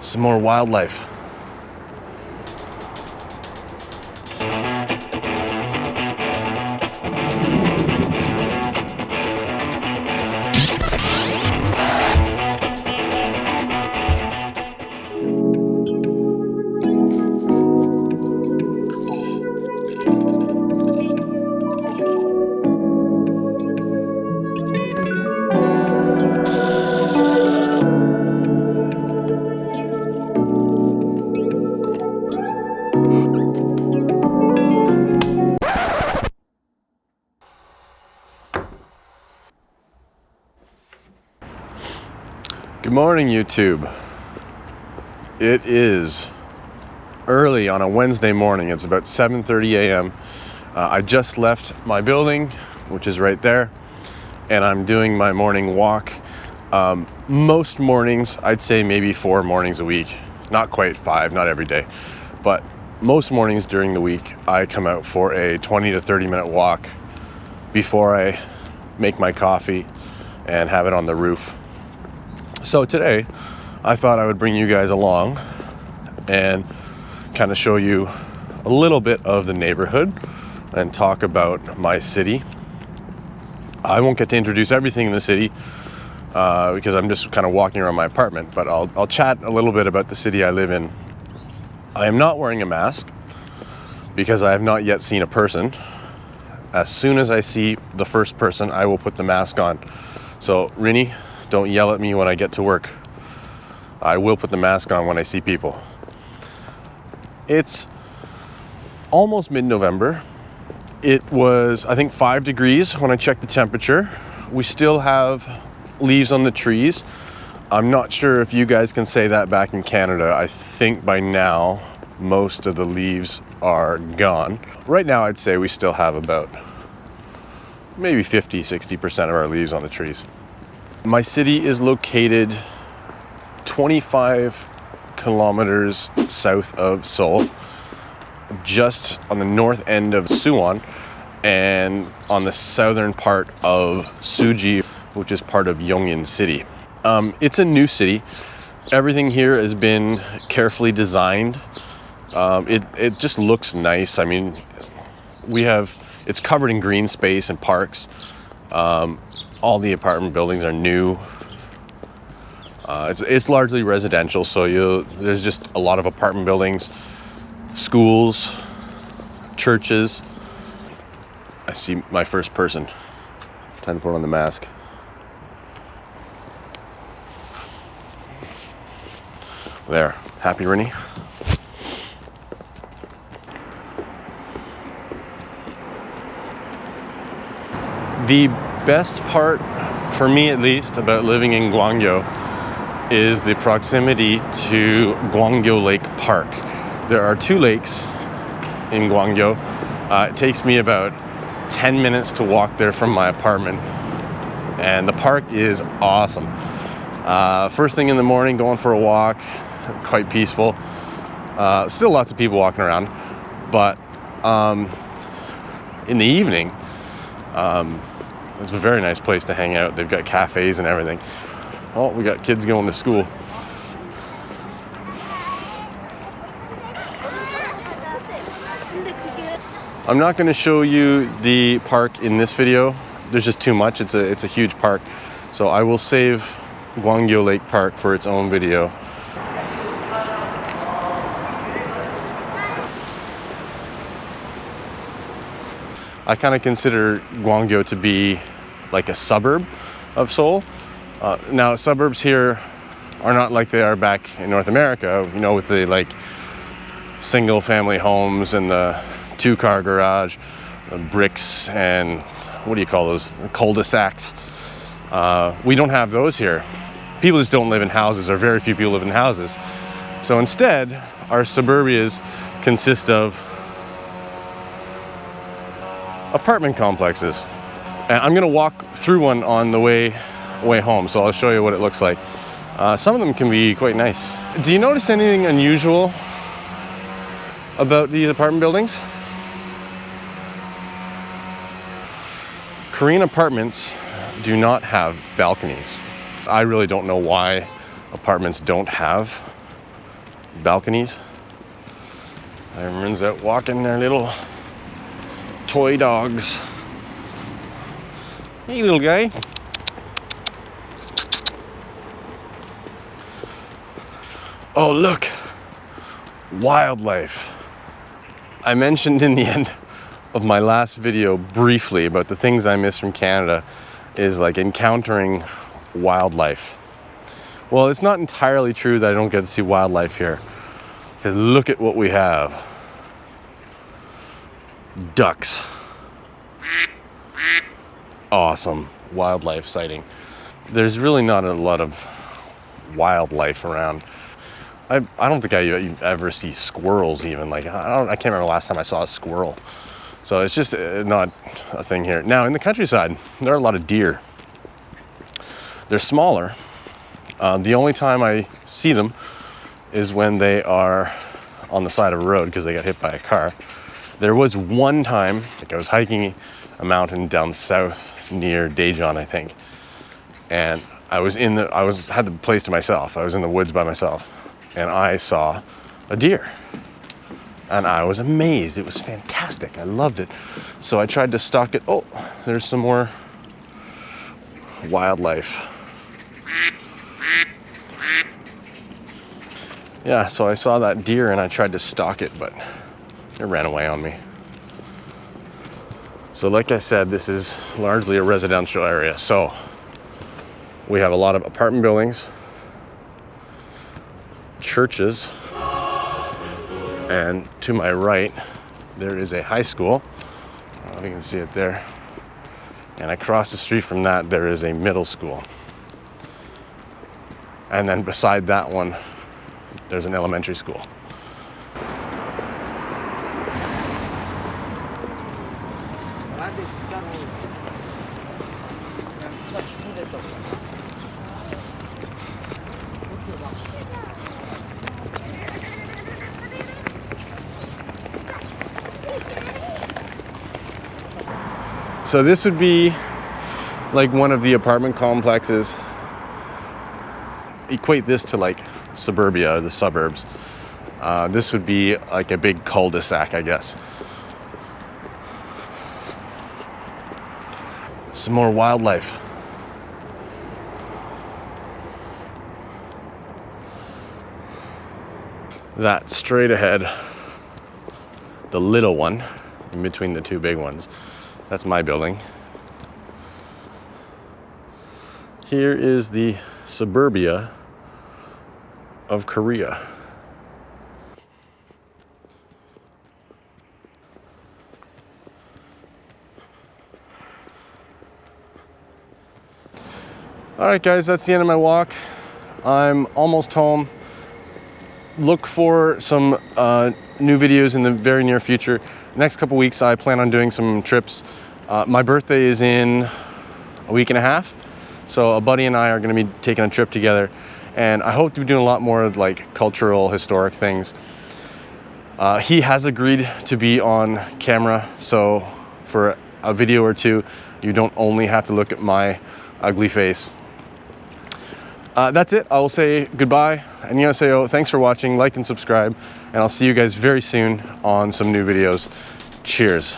some more wildlife. Good morning, YouTube. It is early on a Wednesday morning. It's about 7:30 a.m. I just left my building, which is right there, and I'm doing my morning walk. Most mornings, I'd say maybe 4 mornings a week. Not quite 5, not every day. But most mornings during the week, I come out for a 20 to 30 minute walk before I make my coffee and have it on the roof. So today, I thought I would bring you guys along and kind of show you a little bit of the neighborhood and talk about my city. I won't get to introduce everything in the city because I'm just kind of walking around my apartment, but I'll chat a little bit about the city I live in. I am not wearing a mask because I have not yet seen a person. As soon as I see the first person, I will put the mask on. So, Rini, don't yell at me when I get to work. I will put the mask on when I see people. It's almost mid-November. It was, I think, 5 degrees when I checked the temperature. We still have leaves on the trees. I'm not sure if you guys can say that back in Canada. I think by now, most of the leaves are gone. Right now, I'd say we still have about maybe 50-60% of our leaves on the trees. My city is located 25 kilometers south of Seoul, just on the north end of Suwon and on the southern part of Suji, which is part of Yongin City. It's a new city. Everything here has been carefully designed. It just looks nice. I mean, it's covered in green space and parks. All the apartment buildings are new. It's largely residential, so there's just a lot of apartment buildings, schools, churches. I see my first person. Time to put on the mask. There. Happy, Rini? The best part, for me at least, about living in Guangyo is the proximity to Guangyo Lake Park. There are 2 lakes in Guangyo. It takes me about 10 minutes to walk there from my apartment, and the park is awesome. First thing in the morning, going for a walk, quite peaceful. Still lots of people walking around, but in the evening, it's a very nice place to hang out. They've got cafes and everything. Oh, we got kids going to school. I'm not going to show you the park in this video. There's just too much. It's a huge park. So I will save Guangyo Lake Park for its own video. I kind of consider Guangyo to be like a suburb of Seoul. Now, suburbs here are not like they are back in North America, you know, with the like single family homes and the 2-car garage, the bricks, and what do you call those, the cul-de-sacs. We don't have those here. People just don't live in houses, or very few people live in houses. So instead, our suburbias consist of apartment complexes. And I'm gonna walk through one on the way home, so I'll show you what it looks like. Some of them can be quite nice. Do you notice anything unusual about these apartment buildings? Korean apartments do not have balconies. I really don't know why apartments don't have balconies. Everyone's out walking their little toy dogs. Hey, little guy. Oh, look. Wildlife. I mentioned in the end of my last video briefly about the things I miss from Canada is like encountering wildlife. Well, it's not entirely true that I don't get to see wildlife here, because look at what we have. Ducks. Awesome wildlife sighting. There's really not a lot of wildlife around. I don't think I ever see squirrels even. Like, I can't remember the last time I saw a squirrel. So it's just not a thing here. Now in the countryside, there are a lot of deer. They're smaller. The only time I see them is when they are on the side of a road because they got hit by a car. There was one time, like I was hiking a mountain down south near Daejeon, I think, and I had the place to myself. I was in the woods by myself, and I saw a deer, and I was amazed. It was fantastic. I loved it. So I tried to stalk it. Oh, there's some more wildlife. Yeah, so I saw that deer and I tried to stalk it, but it ran away on me. So like I said, this is largely a residential area. So we have a lot of apartment buildings, churches, and to my right, there is a high school. I don't know if you can see it there. And across the street from that, there is a middle school. And then beside that one, there's an elementary school. So this would be like one of the apartment complexes. Equate this to like suburbia, or the suburbs. This would be like a big cul-de-sac, I guess. Some more wildlife. That straight ahead, the little one in between the two big ones, that's my building. Here is the suburbia of Korea. All right, guys, that's the end of my walk. I'm almost home. Look for some new videos in the very near future. Next couple weeks, I plan on doing some trips. My birthday is in a week and a half, so a buddy and I are going to be taking a trip together, and I hope to be doing a lot more like cultural, historic things. He has agreed to be on camera, so for a video or two, you don't only have to look at my ugly face. That's it. I will say goodbye. Annyeonghaseyo. Thanks for watching. Like and subscribe. And I'll see you guys very soon on some new videos. Cheers.